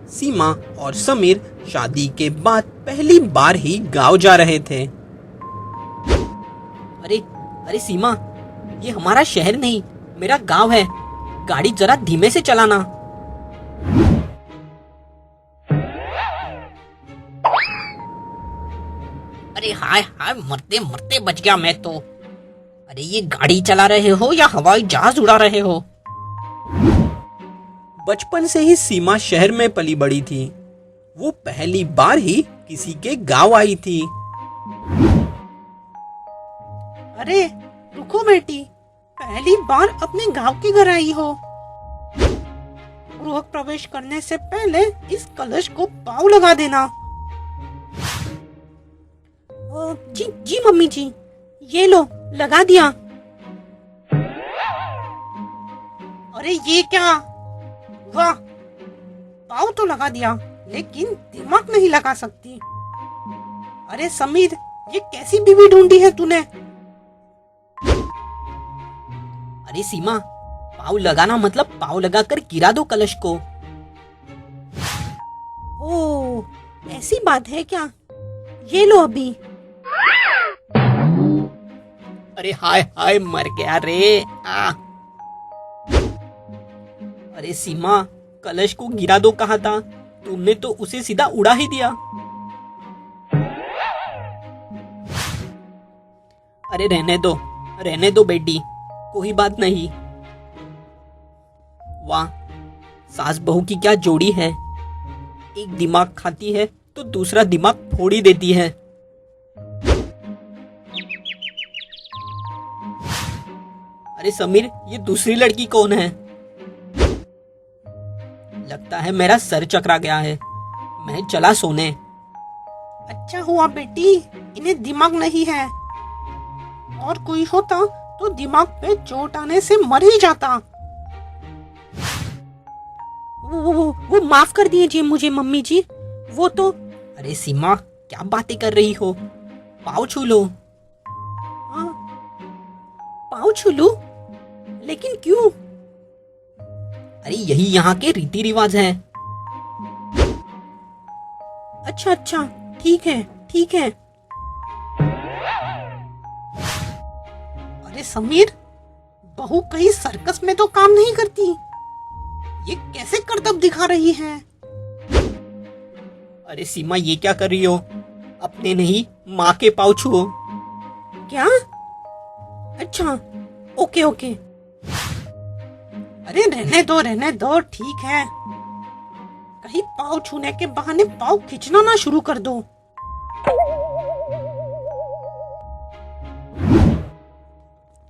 सीमा और समीर शादी के बाद पहली बार ही गांव जा रहे थे। अरे अरे सीमा, ये हमारा शहर नहीं, मेरा गांव है। गाड़ी जरा धीमे से चलाना। अरे हाय हाय, मरते मरते बच गया मैं तो। अरे ये गाड़ी चला रहे हो या हवाई जहाज उड़ा रहे हो? बचपन से ही सीमा शहर में पली बड़ी थी। वो पहली बार ही किसी के गांव आई थी। अरे रुको बेटी, पहली बार अपने गांव के घर आई हो। गृह प्रवेश करने से पहले इस कलश को पाँव लगा देना। जी जी मम्मी जी, ये लो, लगा दिया। अरे ये क्या, वाह, पाँव तो लगा दिया लेकिन दिमाग नहीं लगा सकती। अरे समीर, ये कैसी बीवी ढूंढी है तूने? अरे सीमा, पाँव लगाना मतलब पाँव लगाकर गिरा दो कलश को। ओह, ऐसी बात है क्या? ये लो अभी। अरे हाय हाय, मर गया रे। अरे सीमा, कलश को गिरा दो कहा था, तुमने तो उसे सीधा उड़ा ही दिया। अरे रहने दो बेटी, कोई बात नहीं। वाह, सास बहू की क्या जोड़ी है। एक दिमाग खाती है तो दूसरा दिमाग फोड़ ही देती है। अरे समीर, ये दूसरी लड़की कौन है? लगता है मेरा सर चकरा गया है, मैं चला सोने। अच्छा हुआ बेटी, इन्हें दिमाग नहीं है। और कोई होता तो दिमाग पे चोट आने से मर ही जाता। वो माफ कर दीजिए मुझे मम्मी जी, वो तो। अरे सीमा, क्या बातें कर रही हो? पाँव छू लो। पाँव छू लूं? लेकिन क्यों? अरे यही यहाँ के रीति रिवाज है। अच्छा, ठीक है। अरे समीर, बहू कहीं सर्कस में तो काम नहीं करती। ये कैसे करतब दिखा रही है? अरे सीमा, ये क्या कर रही हो? अपने नहीं, माँ के पाँव छुओ। क्या? अच्छा, ओके। अरे रहने दो, ठीक है। कहीं पाँव छूने के बहाने पाँव खींचना ना शुरू कर दो।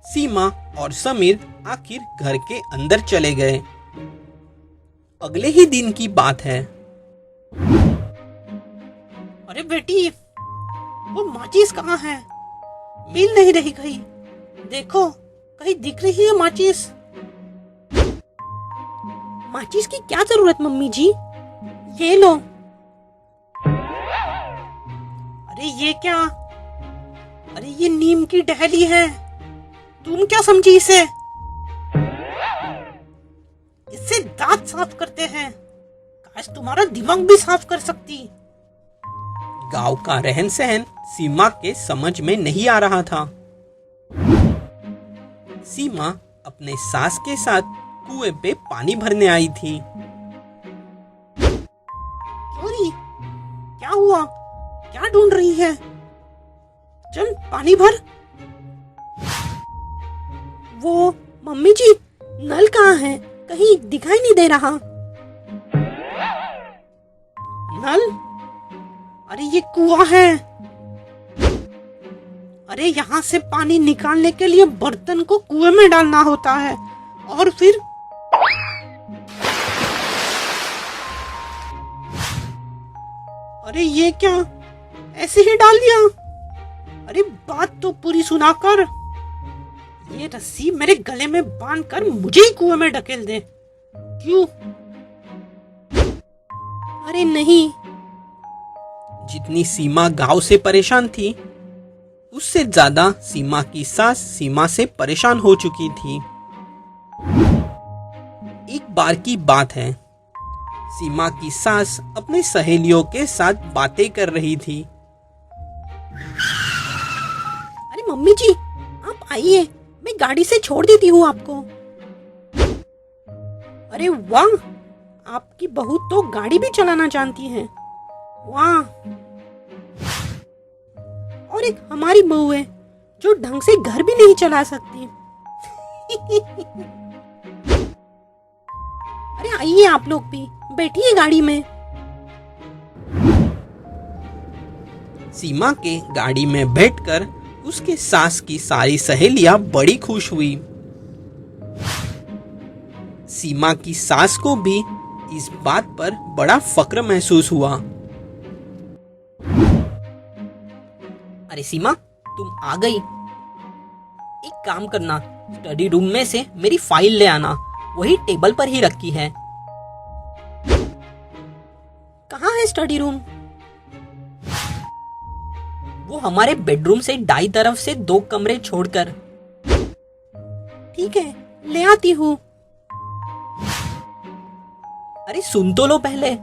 सीमा और समीर आखिर घर के अंदर चले गए। अगले ही दिन की बात है। अरे बेटी, वो माचिस कहाँ है? मिल नहीं रही कहीं। देखो, कहीं दिख रही है माचिस? माचिस की क्या जरूरत मम्मी जी, ये लो। अरे ये क्या? अरे ये नीम की टहनी है। तुम क्या समझी इसे? इससे दांत साफ करते हैं। काश तुम्हारा दिमाग भी साफ कर सकती। गांव का रहन सहन सीमा के समझ में नहीं आ रहा था। सीमा अपने सास के साथ कुएं पे पानी भरने आई थी। चोरी? क्या हुआ? क्या ढूंढ रही है? चल पानी भर। वो मम्मी जी, नल कहाँ है? कहीं दिखाई नहीं दे रहा। नल? अरे ये कुआं है। अरे यहाँ से पानी निकालने के लिए बर्तन को कुएं में डालना होता है और फिर अरे ये क्या, ऐसे ही डाल दिया? अरे बात तो पूरी सुनाकर। ये रस्सी मेरे गले में बांधकर मुझे ही कुएं में ढकेल दे। क्यों? अरे नहीं। जितनी सीमा गांव से परेशान थी, उससे ज्यादा सीमा की सास सीमा से परेशान हो चुकी थी। एक बार की बात है, सीमा की सास अपनी सहेलियों के साथ बातें कर रही थी। अरे मम्मी जी, आप आइए, मैं गाड़ी से छोड़ देती हूँ आपको। अरे वाह, आपकी बहू तो गाड़ी भी चलाना जानती है। वाह। और एक हमारी बहू है जो ढंग से घर भी नहीं चला सकती। अरे आइए आप लोग भी, बैठिए गाड़ी में। सीमा के गाड़ी में बैठकर उसके सास की सारी सहेलियां बड़ी खुश हुई। सीमा की सास को भी इस बात पर बड़ा फक्र महसूस हुआ। अरे सीमा, तुम आ गई। एक काम करना, स्टडी रूम में से मेरी फाइल ले आना, वही टेबल पर ही रखी है। कहाँ है स्टडी रूम? वो हमारे बेडरूम से दाई तरफ से 2 कमरे छोड़कर। ठीक है, ले आती हूँ। अरे सुन तो लो पहले।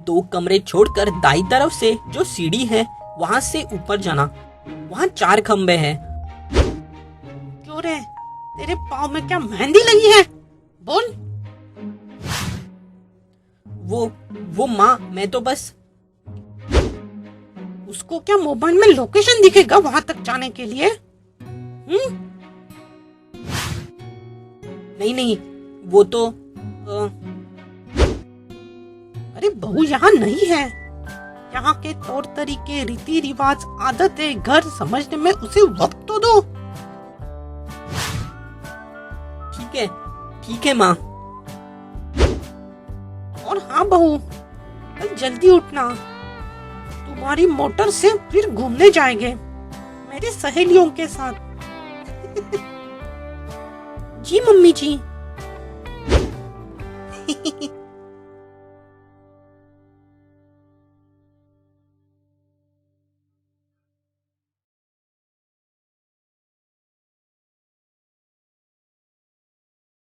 2 कमरे छोड़कर दाई तरफ से जो सीढ़ी है वहां से ऊपर जाना, वहां 4 खंबे हैं। क्यों रे, तेरे पाँव में क्या मेहंदी लगी है? बोल। वो माँ, मैं तो बस। उसको क्या मोबाइल में लोकेशन दिखेगा वहां तक जाने के लिए? नहीं, वो तो अरे बहू यहाँ नहीं है। यहाँ के तौर तरीके, रीति रिवाज, आदतें, घर समझने में उसे वक्त तो दो। ठीक है माँ। और हाँ बहू, कल जल्दी उठना, तुम्हारी मोटर से फिर घूमने जाएंगे मेरी सहेलियों के साथ। जी मम्मी जी।